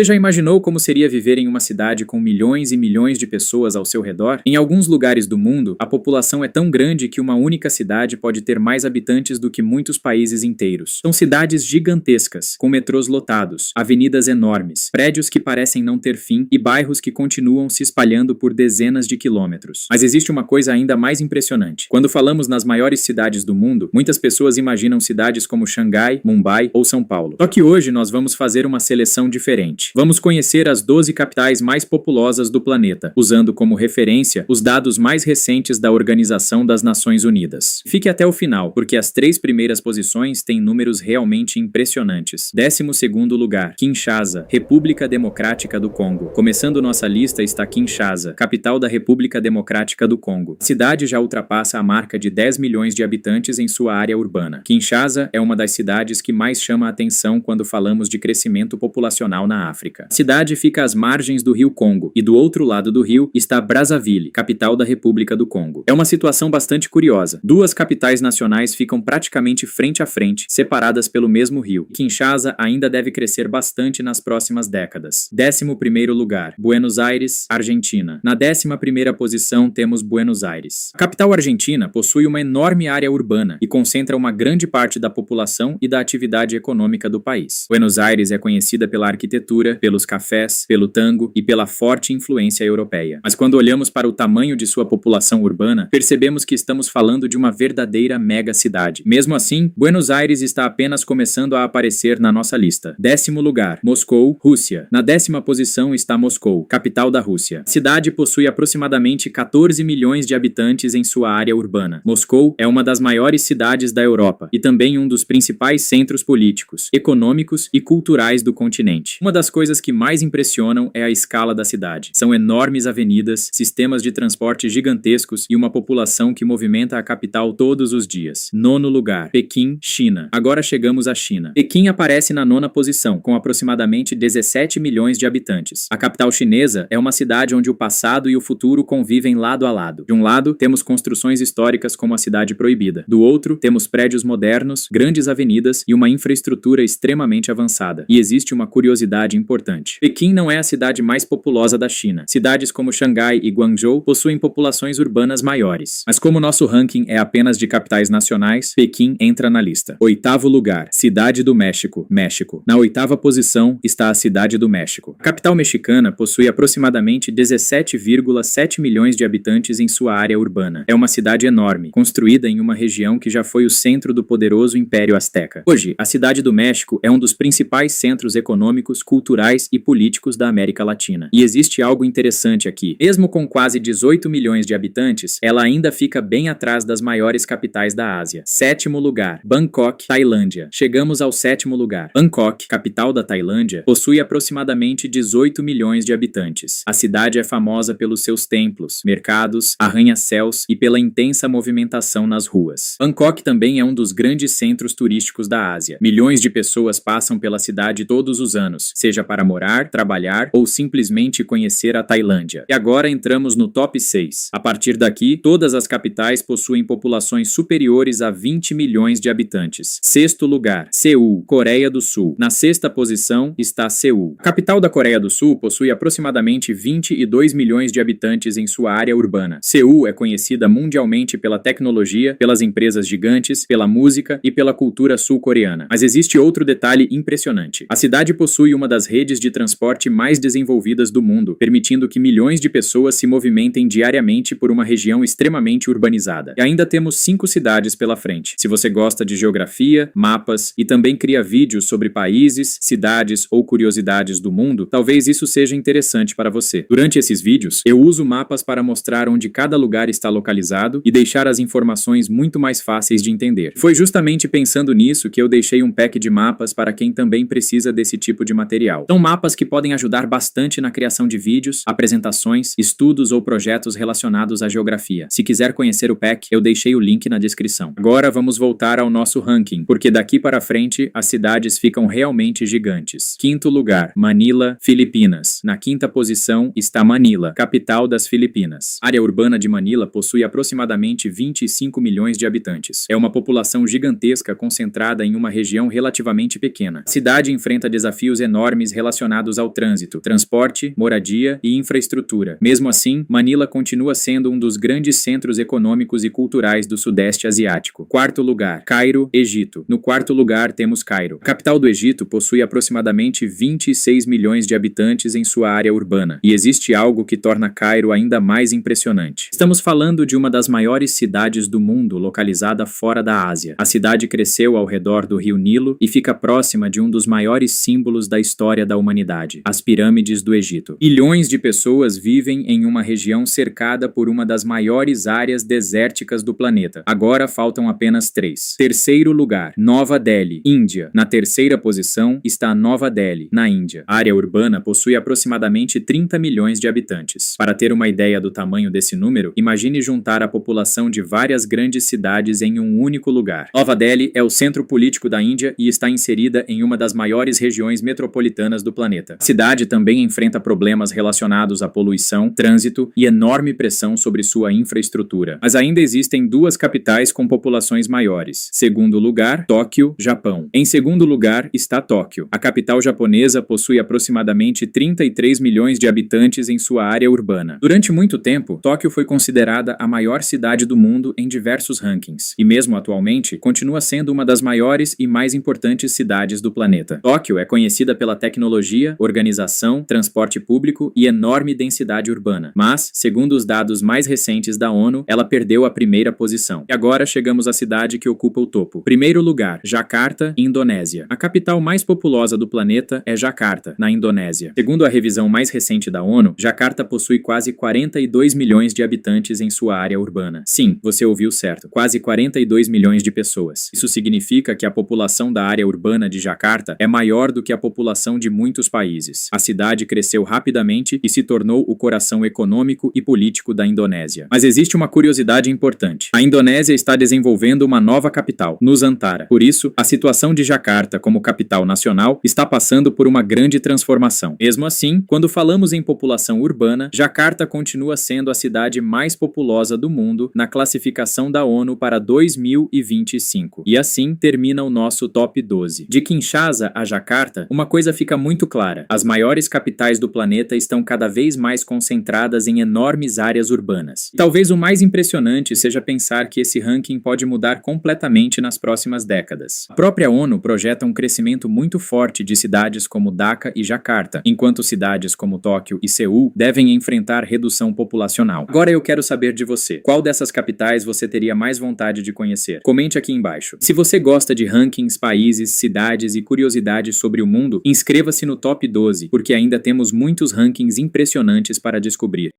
Você já imaginou como seria viver em uma cidade com milhões e milhões de pessoas ao seu redor? Em alguns lugares do mundo, a população é tão grande que uma única cidade pode ter mais habitantes do que muitos países inteiros. São cidades gigantescas, com metrôs lotados, avenidas enormes, prédios que parecem não ter fim e bairros que continuam se espalhando por dezenas de quilômetros. Mas existe uma coisa ainda mais impressionante. Quando falamos nas maiores cidades do mundo, muitas pessoas imaginam cidades como Xangai, Mumbai ou São Paulo. Só que hoje nós vamos fazer uma seleção diferente. Vamos conhecer as 12 capitais mais populosas do planeta, usando como referência os dados mais recentes da Organização das Nações Unidas. Fique até o final, porque as 3 primeiras posições têm números realmente impressionantes. 12º lugar, Kinshasa, República Democrática do Congo. Começando nossa lista está Kinshasa, capital da República Democrática do Congo. A cidade já ultrapassa a marca de 10 milhões de habitantes em sua área urbana. Kinshasa é uma das cidades que mais chama a atenção quando falamos de crescimento populacional na África. A cidade fica às margens do rio Congo, e do outro lado do rio está Brazzaville, capital da República do Congo. É uma situação bastante curiosa. 2 capitais nacionais ficam praticamente frente a frente, separadas pelo mesmo rio. Kinshasa ainda deve crescer bastante nas próximas décadas. 11º lugar, Buenos Aires, Argentina. Na 11ª posição temos Buenos Aires. A capital argentina possui uma enorme área urbana e concentra uma grande parte da população e da atividade econômica do país. Buenos Aires é conhecida pela arquitetura, pelos cafés, pelo tango e pela forte influência europeia. Mas quando olhamos para o tamanho de sua população urbana, percebemos que estamos falando de uma verdadeira mega cidade. Mesmo assim, Buenos Aires está apenas começando a aparecer na nossa lista. 10º lugar, Moscou, Rússia. Na 10ª posição está Moscou, capital da Rússia. A cidade possui aproximadamente 14 milhões de habitantes em sua área urbana. Moscou é uma das maiores cidades da Europa e também um dos principais centros políticos, econômicos e culturais do continente. Uma das coisas que mais impressionam é a escala da cidade. São enormes avenidas, sistemas de transporte gigantescos e uma população que movimenta a capital todos os dias. 9º lugar, Pequim, China. Agora chegamos à China. Pequim aparece na 9ª posição, com aproximadamente 17 milhões de habitantes. A capital chinesa é uma cidade onde o passado e o futuro convivem lado a lado. De um lado, temos construções históricas como a Cidade Proibida. Do outro, temos prédios modernos, grandes avenidas e uma infraestrutura extremamente avançada. E existe uma curiosidade importante. Pequim não é a cidade mais populosa da China. Cidades como Xangai e Guangzhou possuem populações urbanas maiores. Mas como nosso ranking é apenas de capitais nacionais, Pequim entra na lista. 8º lugar, Cidade do México, México. Na 8ª posição está a Cidade do México. A capital mexicana possui aproximadamente 17,7 milhões de habitantes em sua área urbana. É uma cidade enorme, construída em uma região que já foi o centro do poderoso Império Azteca. Hoje, a Cidade do México é um dos principais centros econômicos, culturais e políticos da América Latina. E existe algo interessante aqui. Mesmo com quase 18 milhões de habitantes, ela ainda fica bem atrás das maiores capitais da Ásia. 7º lugar, Bangkok, Tailândia. Chegamos ao 7º lugar. Bangkok, capital da Tailândia, possui aproximadamente 18 milhões de habitantes. A cidade é famosa pelos seus templos, mercados, arranha-céus e pela intensa movimentação nas ruas. Bangkok também é um dos grandes centros turísticos da Ásia. Milhões de pessoas passam pela cidade todos os anos, seja para morar, trabalhar ou simplesmente conhecer a Tailândia. E agora entramos no top 6. A partir daqui, todas as capitais possuem populações superiores a 20 milhões de habitantes. 6º lugar, Seul, Coreia do Sul. Na 6ª posição está Seul. A capital da Coreia do Sul possui aproximadamente 22 milhões de habitantes em sua área urbana. Seul é conhecida mundialmente pela tecnologia, pelas empresas gigantes, pela música e pela cultura sul-coreana. Mas existe outro detalhe impressionante. A cidade possui uma das redes de transporte mais desenvolvidas do mundo, permitindo que milhões de pessoas se movimentem diariamente por uma região extremamente urbanizada. E ainda temos 5 cidades pela frente. Se você gosta de geografia, mapas e também cria vídeos sobre países, cidades ou curiosidades do mundo, talvez isso seja interessante para você. Durante esses vídeos, eu uso mapas para mostrar onde cada lugar está localizado e deixar as informações muito mais fáceis de entender. Foi justamente pensando nisso que eu deixei um pack de mapas para quem também precisa desse tipo de material. São mapas que podem ajudar bastante na criação de vídeos, apresentações, estudos ou projetos relacionados à geografia. Se quiser conhecer o pack, eu deixei o link na descrição. Agora vamos voltar ao nosso ranking, porque daqui para frente as cidades ficam realmente gigantes. 5º lugar, Manila, Filipinas. Na 5ª posição está Manila, capital das Filipinas. A área urbana de Manila possui aproximadamente 25 milhões de habitantes. É uma população gigantesca concentrada em uma região relativamente pequena. A cidade enfrenta desafios enormes detalhes relacionados ao trânsito, transporte, moradia e infraestrutura. Mesmo assim, Manila continua sendo um dos grandes centros econômicos e culturais do Sudeste Asiático. Quarto lugar, Cairo, Egito. No quarto lugar temos Cairo. A capital do Egito possui aproximadamente 26 milhões de habitantes em sua área urbana, e existe algo que torna Cairo ainda mais impressionante. Estamos falando de uma das maiores cidades do mundo localizada fora da Ásia. A cidade cresceu ao redor do rio Nilo e fica próxima de um dos maiores símbolos da história da humanidade, as pirâmides do Egito. Milhões de pessoas vivem em uma região cercada por uma das maiores áreas desérticas do planeta. Agora faltam apenas 3. Terceiro lugar, Nova Delhi, Índia. Na terceira posição está Nova Delhi, na Índia. A área urbana possui aproximadamente 30 milhões de habitantes. Para ter uma ideia do tamanho desse número, imagine juntar a população de várias grandes cidades em um único lugar. Nova Delhi é o centro político da Índia e está inserida em uma das maiores regiões metropolitanas do planeta. A cidade também enfrenta problemas relacionados à poluição, trânsito e enorme pressão sobre sua infraestrutura. Mas ainda existem duas capitais com populações maiores. Segundo lugar, Tóquio, Japão. Em segundo lugar está Tóquio. A capital japonesa possui aproximadamente 33 milhões de habitantes em sua área urbana. Durante muito tempo, Tóquio foi considerada a maior cidade do mundo em diversos rankings, e mesmo atualmente, continua sendo uma das maiores e mais importantes cidades do planeta. Tóquio é conhecida pela tecnologia, organização, transporte público e enorme densidade urbana, mas, segundo os dados mais recentes da ONU, ela perdeu a primeira posição. E agora chegamos à cidade que ocupa o topo. Primeiro lugar, Jakarta, Indonésia. A capital mais populosa do planeta é Jakarta, na Indonésia. Segundo a revisão mais recente da ONU, Jakarta possui quase 42 milhões de habitantes em sua área urbana. Sim, você ouviu certo, quase 42 milhões de pessoas. Isso significa que a população da área urbana de Jakarta é maior do que a população de muitos países. A cidade cresceu rapidamente e se tornou o coração econômico e político da Indonésia. Mas existe uma curiosidade importante. A Indonésia está desenvolvendo uma nova capital, Nusantara. Por isso, a situação de Jakarta como capital nacional está passando por uma grande transformação. Mesmo assim, quando falamos em população urbana, Jakarta continua sendo a cidade mais populosa do mundo na classificação da ONU para 2025. E assim termina o nosso top 12. De Kinshasa a Jakarta, uma coisa fica muito clara: as maiores capitais do planeta estão cada vez mais concentradas em enormes áreas urbanas. Talvez o mais impressionante seja pensar que esse ranking pode mudar completamente nas próximas décadas. A própria ONU projeta um crescimento muito forte de cidades como Dhaka e Jakarta, enquanto cidades como Tóquio e Seul devem enfrentar redução populacional. Agora eu quero saber de você. Qual dessas capitais você teria mais vontade de conhecer? Comente aqui embaixo. Se você gosta de rankings, países, cidades e curiosidades sobre o mundo, inscreva-se no Top 12, porque ainda temos muitos rankings impressionantes para descobrir.